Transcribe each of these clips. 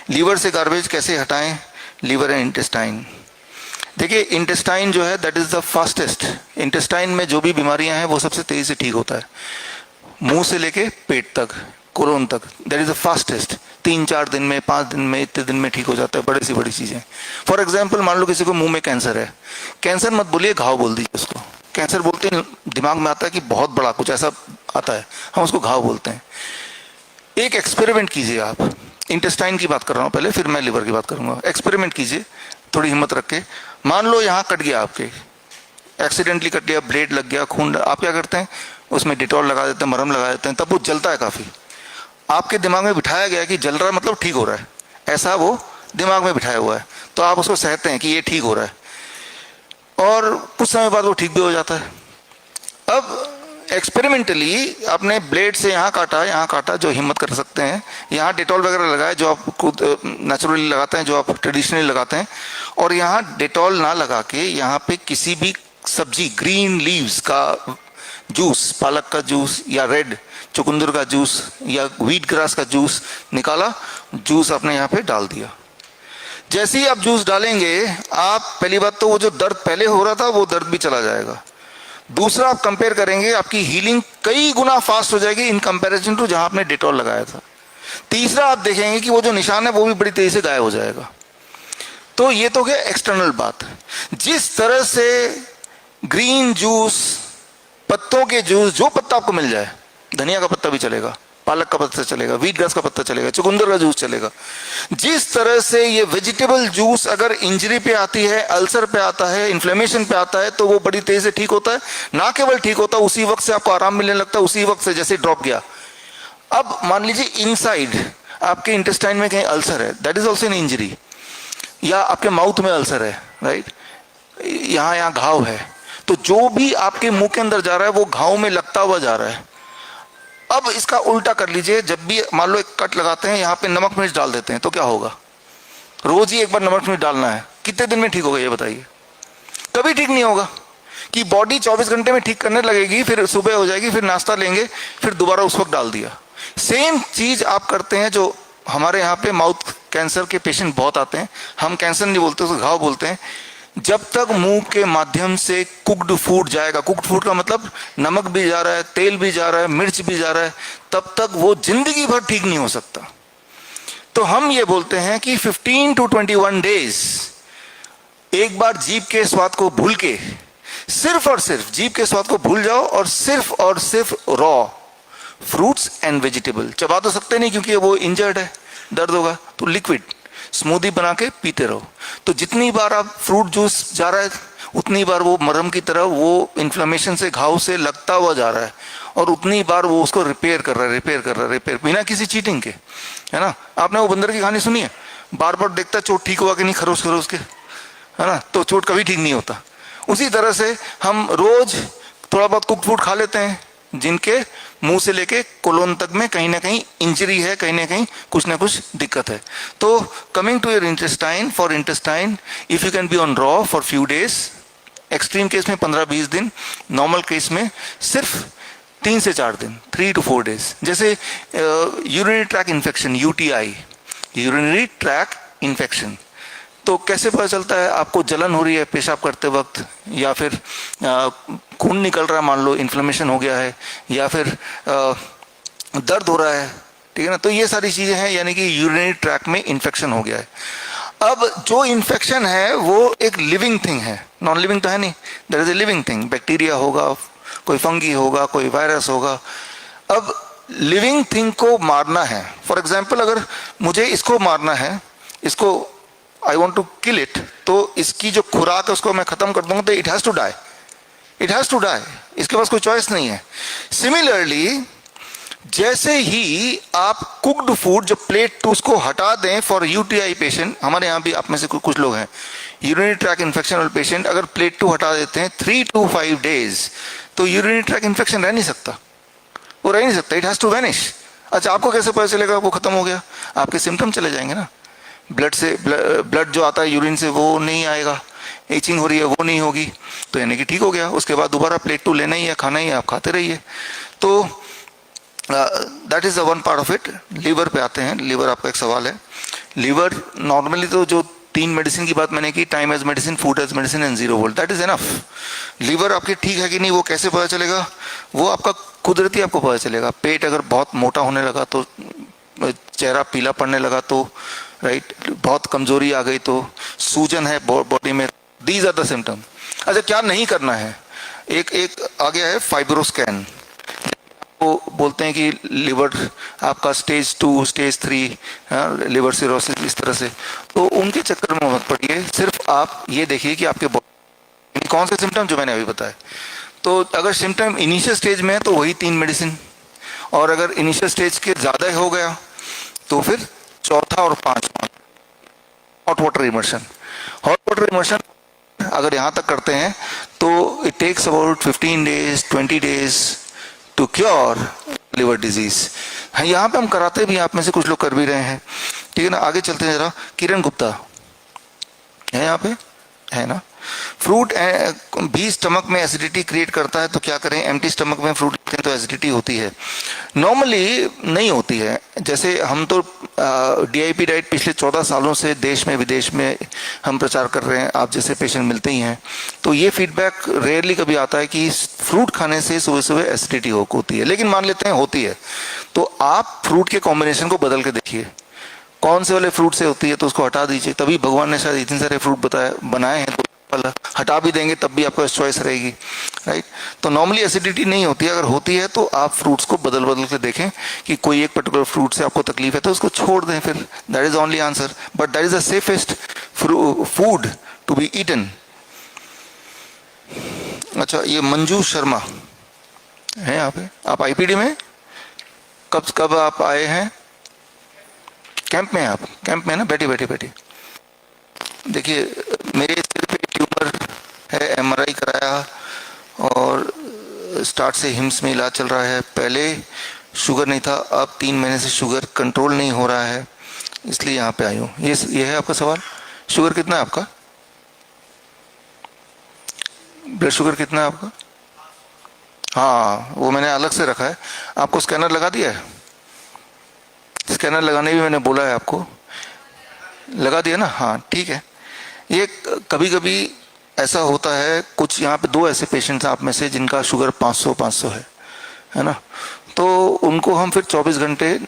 Liver से garbage कैसे हटाएं? Liver and intestine. देखिए इंटेस्टाइन जो है that is the fastest, intestine में जो भी बीमारियां हैं वो सबसे तेजी से ठीक होता है, मुंह से लेके पेट तक, कोलोन तक, दैट इज द फास्टेस्ट। 3-4 दिन में, 5 दिन में, इतने दिन में ठीक हो जाता है, बड़ी सी बड़ी चीजें। फॉर एग्जाम्पल मान लो किसी को मुंह में कैंसर है, कैंसर मत बोलिए, घाव बोल दीजिए उसको। कैंसर बोलते हैं दिमाग में आता है कि बहुत बड़ा कुछ ऐसा आता है, हम उसको घाव बोलते हैं। एक एक्सपेरिमेंट कीजिए आप, इंटेस्टाइन की बात कर रहा हूं पहले, फिर मैं लिवर की बात करूंगा। एक्सपेरिमेंट कीजिए थोड़ी हिम्मत रख के। मान लो यहाँ कट गया, आपके एक्सीडेंटली कट गया, ब्लेड लग गया, खून, आप क्या करते हैं? उसमें डिटॉल लगा देते हैं, मरहम लगा देते हैं, तब वो जलता है काफी। आपके दिमाग में बिठाया गया कि जल रहा है मतलब ठीक हो रहा है, ऐसा वो दिमाग में बिठाया हुआ है, तो आप उसको सहते हैं कि ये ठीक हो रहा है, और कुछ समय बाद वो ठीक भी हो जाता है। अब एक्सपेरिमेंटली आपने ब्लेड से यहाँ काटा, जो हिम्मत कर सकते हैं, यहाँ डेटॉल वगैरह लगाए जो आप खुद नेचुरली लगाते हैं, जो आप ट्रेडिशनली लगाते हैं, और यहाँ डेटॉल ना लगा के यहाँ पे किसी भी सब्जी, ग्रीन लीव्स का जूस, पालक का जूस या रेड चुकंदर का जूस या व्हीट ग्रास का जूस निकाला, जूस आपने यहाँ पे डाल दिया। जैसे ही आप जूस डालेंगे, आप पहली बात तो वो जो दर्द पहले हो रहा था वो दर्द भी चला जाएगा। दूसरा, आप कंपेयर करेंगे, आपकी हीलिंग कई गुना फास्ट हो जाएगी इन कंपैरिजन टू जहां आपने डेटॉल लगाया था। तीसरा, आप देखेंगे कि वो जो निशान है वो भी बड़ी तेजी से गायब हो जाएगा। तो ये तो क्या एक्सटर्नल बात। जिस तरह से ग्रीन जूस, पत्तों के जूस, जो पत्ता आपको मिल जाए, धनिया का पत्ता भी चलेगा, पालक का पत्ता चलेगा, व्हीट ग्रास का पत्ता चलेगा, चुकंदर का जूस चलेगा, जिस तरह से ये वेजिटेबल जूस अगर इंजरी पे आती है, अल्सर पे आता है, इन्फ्लेमेशन पे आता है, तो वो बड़ी तेजी से ठीक होता है। ना केवल ठीक होता है, उसी वक्त से आपको आराम मिलने लगता है, उसी वक्त से जैसे ड्रॉप गया। अब मान लीजिए इनसाइड आपके इंटेस्टाइन में कहीं अल्सर है, that is also an injury, या आपके माउथ में अल्सर है, राइट, यहाँ घाव है, तो जो भी आपके मुंह के अंदर जा रहा है वो घाव में लगता हुआ जा रहा है। अब इसका उल्टा कर लीजिए, जब भी मान लो एक कट लगाते हैं, यहाँ पे नमक मिर्च डाल देते हैं, तो क्या होगा? रोज ही एक बार नमक मिर्च डालना है, कितने दिन में ठीक होगा ये बताइए? कभी ठीक नहीं होगा। कि बॉडी 24 घंटे में ठीक करने लगेगी, फिर सुबह हो जाएगी, फिर नाश्ता लेंगे, फिर दोबारा उस वक्त डाल दिया। सेम चीज आप करते हैं। जो हमारे यहाँ पे माउथ कैंसर के पेशेंट बहुत आते हैं, हम कैंसर नहीं बोलते, उसको घाव बोलते हैं। जब तक मुंह के माध्यम से कुक्ड फूड जाएगा, कुक्ड फूड का मतलब नमक भी जा रहा है, तेल भी जा रहा है, मिर्च भी जा रहा है, तब तक वो जिंदगी भर ठीक नहीं हो सकता। तो हम ये बोलते हैं कि 15 to 21 डेज एक बार जीभ के स्वाद को भूल के, सिर्फ और सिर्फ जीभ के स्वाद को भूल जाओ, और सिर्फ रॉ फ्रूट्स एंड वेजिटेबल, चबा तो सकते नहीं क्योंकि वो इंजर्ड है, दर्द होगा, तो लिक्विड स्मूदी बना के पीते रहो। तो जितनी बार आप फ्रूट जूस जा रहा है, उतनी बार वो मरहम की तरह वो इन्फ्लेमेशन से, घाव से लगता हुआ जा रहा है, और उतनी बार वो उसको रिपेयर कर रहा है, बिना किसी चीटिंग के, है ना। आपने वो बंदर की कहानी सुनी है, बार बार देखता चोट ठीक हुआ कि नहीं, खरोच के, है ना, तो चोट कभी ठीक नहीं होता। उसी तरह से हम रोज थोड़ा बहुत कुक फूड खा लेते हैं, जिनके मुंह से लेके कोलोन तक में कहीं ना कहीं इंजरी है, कहीं ना कहीं कुछ ना कुछ दिक्कत है। तो coming to your intestine, for intestine if you can be on raw for few days, extreme case में 15-20 दिन, नॉर्मल केस में सिर्फ 3 से 4 दिन, 3 to 4 डेज। जैसे urinary track infection, UTI, urinary track infection, तो कैसे पता चलता है? आपको जलन हो रही है पेशाब करते वक्त, या फिर खून निकल रहा है, मान लो इन्फ्लेमेशन हो गया है, या फिर दर्द हो रहा है, ठीक है ना। तो ये सारी चीजें हैं, यानी कि यूरिनरी ट्रैक में इन्फेक्शन हो गया है। अब जो इन्फेक्शन है वो एक लिविंग थिंग है, नॉन लिविंग तो है नहीं, that is a living thing. Bacteria होगा, कोई फंगी होगा, कोई वायरस होगा। अब लिविंग थिंग को मारना है, फॉर एग्जाम्पल अगर मुझे इसको मारना है, इसको I want to kill it, तो इसकी जो खुराक है उसको मैं खत्म कर दूंगा, तो it has to die, it has to die, इसके पास कोई चॉइस नहीं है। सिमिलरली जैसे ही आप कुक्ड फूड जो प्लेट टू उसको हटा दें फॉर यूटीआई पेशेंट, हमारे यहाँ भी आप में से कुछ लोग हैं यूरिनरी ट्रैक इन्फेक्शन वाले पेशेंट, अगर प्लेट टू हटा देते हैं 3 to 5 डेज, तो यूरिनरी ट्रैक इन्फेक्शन रह नहीं सकता, वो रह नहीं सकता, इट हैज टू वैनिश। अच्छा, आपको कैसे पता चलेगा वो खत्म हो गया? आपके सिम्टम चले जाएंगे ना, ब्लड से, ब्लड जो आता है यूरिन से वो नहीं आएगा, एचिंग हो रही है वो नहीं होगी, तो यानी कि ठीक हो गया। उसके बाद दोबारा प्लेट टू लेना ही है, खाना ही है, आप खाते रहिए। तो that is the one part of it. Liver पे आते हैं, लीवर आपका एक सवाल है। लीवर नॉर्मली तो जो 3 मेडिसिन की बात मैंने की, time as medicine, food as medicine and 0 volt, that is enough. Liver आपके ठीक है कि नहीं वो कैसे पता चलेगा? वो आपका कुदरती आपको पता चलेगा। पेट अगर बहुत मोटा होने लगा तो, चेहरा पीला पड़ने लगा तो, राइट, बहुत कमजोरी आ गई तो, सूजन है बॉडी में, दीज आर द सिम्टम। अच्छा, क्या नहीं करना है? एक आ गया है फाइब्रोस्कैन, वो बोलते हैं कि लिवर आपका स्टेज 2, स्टेज 3, लिवर सिरोसिस, इस तरह से। तो उनके चक्कर में मत पड़िए, सिर्फ आप ये देखिए कि आपके बॉडी कौन से सिम्टम जो मैंने अभी बताया। तो अगर सिम्टम इनिशियल स्टेज में है तो वही 3 मेडिसिन, और अगर इनिशियल स्टेज के ज़्यादा हो गया तो फिर चौथा और पांचवा hot water immersion. Hot water immersion अगर यहाँ तक करते हैं तो it takes about 15 days 20 days to cure liver disease. हाँ, यहाँ पे हम कराते भी, आप में से कुछ लोग कर भी रहे हैं, ठीक है ना। आगे चलते हैं जरा। किरण गुप्ता है यहाँ पे, है ना। फ्रूट भी स्टमक में एसिडिटी क्रिएट करता है, तो क्या करें? एम्प्टी स्टमक में फ्रूट लेते हैं तो एसिडिटी होती है? नॉर्मली नहीं होती है। जैसे हम तो DIP डाइट पिछले 14 सालों से देश में विदेश में हम प्रचार कर रहे हैं, आप जैसे पेशेंट मिलते ही हैं, तो ये फीडबैक रेयरली कभी आता है कि फ्रूट खाने से सुबह सुबह एसिडिटी होती है, लेकिन मान लेते हैं होती है। तो आप फ्रूट के कॉम्बिनेशन को बदल के देखिए, कौन से वाले फ्रूट से होती है तो उसको हटा दीजिए। तभी भगवान ने शायद इतने सारे फ्रूट बनाए हैं, तो हटा भी देंगे तब भी आपको चॉइस रहेगी, राइट। तो नॉर्मली एसिडिटी नहीं होती है। अगर होती है तो आप फ्रूट्स को बदल बदल के देखें कि कोई एक पर्टिकुलर फ्रूट से आपको तकलीफ है तो उसको छोड़ दें, फिर that is only answer, but that is the safest food to be eaten. अच्छा, ये मंजू शर्मा है यहाँ पे, आप IPD में कब आप आए हैं? कैंप में? आप कैंप में ना, बैठिए। देखिए, मेरे सिर पे ट्यूमर है, MRI कराया और स्टार्ट से हिम्स में इलाज चल रहा है। पहले शुगर नहीं था, अब 3 महीने से शुगर कंट्रोल नहीं हो रहा है, इसलिए यहाँ पे आई हूँ। ये है आपका सवाल। शुगर कितना है आपका? ब्लड शुगर कितना है आपका? हाँ, वो मैंने अलग से रखा है। आपको स्कैनर लगा दिया है? स्कैनर लगाने भी मैंने बोला है आपको, लगा दिया ना? हाँ, ठीक है। ये कभी कभी ऐसा होता है, कुछ यहाँ पे 2 ऐसे पेशेंट्स आप में से जिनका शुगर 500 है ना, तो उनको हम फिर 24 घंटे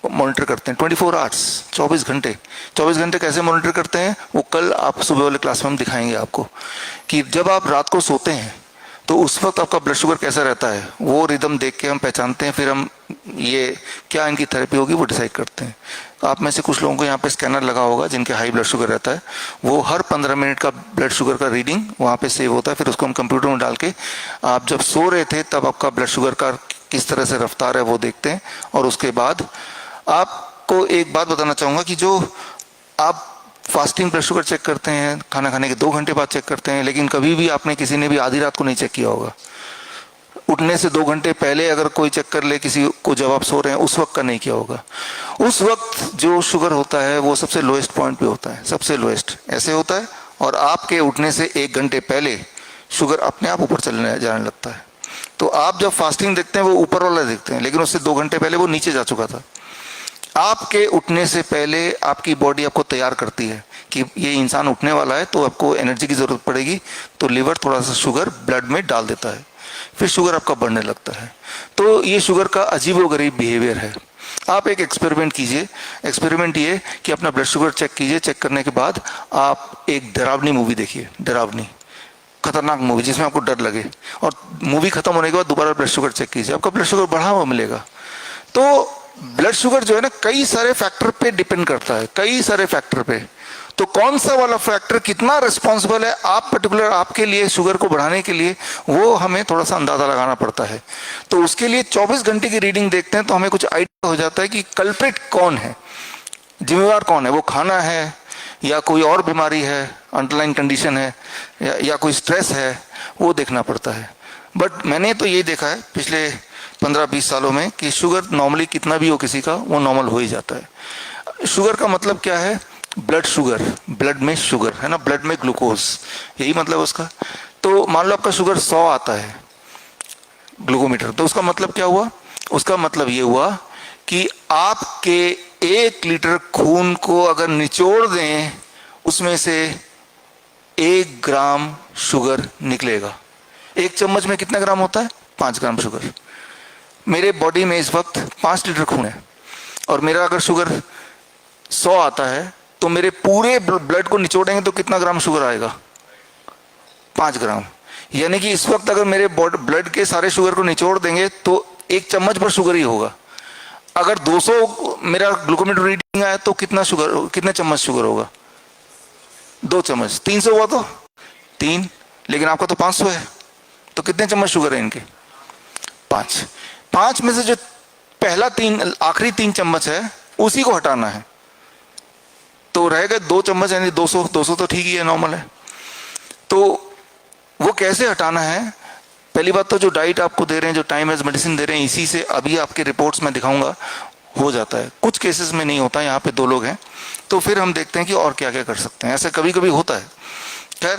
मॉनिटर करते हैं, 24 आवर्स, 24 घंटे कैसे मॉनिटर करते हैं वो कल आप सुबह वाले क्लास में हम दिखाएंगे आपको, कि जब आप रात को सोते हैं तो उस वक्त आपका ब्लड शुगर कैसा रहता है, वो रिदम देख के हम पहचानते हैं, फिर हम ये क्या इनकी थेरेपी होगी वो डिसाइड करते हैं। आप में से कुछ लोगों को यहाँ पे स्कैनर लगा होगा जिनके हाई ब्लड शुगर रहता है, वो हर 15 मिनट का ब्लड शुगर का रीडिंग वहाँ पे सेव होता है, फिर उसको हम कंप्यूटर में डाल के आप जब सो रहे थे तब आपका ब्लड शुगर का किस तरह से रफ्तार है वो देखते हैं। और उसके बाद आपको एक बात बताना चाहूँगा कि जो आप फास्टिंग ब्लड शुगर चेक करते हैं, खाना खाने के 2 घंटे बाद चेक करते हैं, लेकिन कभी भी आपने किसी ने भी आधी रात को नहीं चेक किया होगा। उठने से 2 घंटे पहले अगर कोई चेक कर ले किसी को जब आप सो रहे हैं, उस वक्त का नहीं किया होगा। उस वक्त जो शुगर होता है वो सबसे लोएस्ट पॉइंट पे होता है, सबसे लोएस्ट ऐसे होता है, और आपके उठने से 1 घंटे पहले शुगर अपने आप ऊपर चलने जाने लगता है। तो आप जब फास्टिंग देखते हैं वो ऊपर वाला देखते हैं, लेकिन उससे 2 घंटे पहले वो नीचे जा चुका था। आपके उठने से पहले आपकी बॉडी आपको तैयार करती है कि ये इंसान उठने वाला है तो आपको एनर्जी की जरूरत पड़ेगी, तो लिवर थोड़ा सा शुगर ब्लड में डाल देता है, फिर शुगर आपका बढ़ने लगता है। तो ये शुगर का अजीबोगरीब बिहेवियर है। आप एक एक्सपेरिमेंट कीजिए, एक्सपेरिमेंट ये कि अपना ब्लड शुगर चेक कीजिए, चेक करने के बाद आप एक डरावनी मूवी देखिए, डरावनी खतरनाक मूवी जिसमें आपको डर लगे, और मूवी खत्म होने के बाद दोबारा ब्लड शुगर चेक कीजिए, आपका ब्लड शुगर बढ़ा हुआ मिलेगा। तो ब्लड शुगर जो है ना कई सारे फैक्टर पे डिपेंड करता है, कई सारे फैक्टर पे। तो कौन सा वाला फैक्टर कितना रिस्पॉन्सिबल है आप पर्टिकुलर आपके लिए शुगर को बढ़ाने के लिए, वो हमें थोड़ा सा अंदाजा लगाना पड़ता है। तो उसके लिए 24 घंटे की रीडिंग देखते हैं तो हमें कुछ आइडिया हो जाता है कि कल्प्रिट कौन है, जिम्मेवार कौन है। वो खाना है या कोई और बीमारी है, अंडरलाइन कंडीशन है, या कोई स्ट्रेस है, वो देखना पड़ता है। बट मैंने तो यही देखा है पिछले 15-20 सालों में कि शुगर नॉर्मली कितना भी हो किसी का, वो नॉर्मल हो ही जाता है। शुगर का मतलब क्या है? ब्लड शुगर, ब्लड में शुगर है ना, ब्लड में ग्लूकोज, यही मतलब उसका। तो मान लो आपका शुगर 100 आता है ग्लूकोमीटर, तो उसका मतलब क्या हुआ? उसका मतलब ये हुआ कि आपके 1 लीटर खून को अगर निचोड़ दें उसमें से 1 ग्राम शुगर निकलेगा। 1 चम्मच में कितना ग्राम होता है? 5 ग्राम शुगर। मेरे बॉडी में इस वक्त 5 लीटर खून है और मेरा अगर शुगर 100 आता है तो मेरे पूरे ब्लड को निचोड़ेंगे तो कितना ग्राम शुगर आएगा? 5 ग्राम। यानी कि इस वक्त अगर मेरे ब्लड के सारे शुगर को निचोड़ देंगे तो 1 चम्मच पर शुगर ही होगा। अगर 200 मेरा ग्लूकोमीटर रीडिंग आया तो कितने चम्मच शुगर होगा? 2 चम्मच। 300 हुआ तो 3, लेकिन आपका तो 500 है, तो कितने चम्मच शुगर है इनके? 5। 5 में से जो पहला आखिरी 3 चम्मच है उसी को हटाना है, तो रहेगा 2 चम्मच, यानी 200 तो ठीक ही है, नॉर्मल है। तो वो कैसे हटाना है? पहली बात तो जो डाइट आपको दे रहे हैं, जो टाइम एज मेडिसिन दे रहे हैं, इसी से अभी आपके रिपोर्ट्स में दिखाऊंगा हो जाता है। कुछ केसेस में नहीं होता, यहाँ पे 2 लोग हैं, तो फिर हम देखते हैं कि और क्या क्या कर सकते हैं। ऐसे कभी कभी होता है। खैर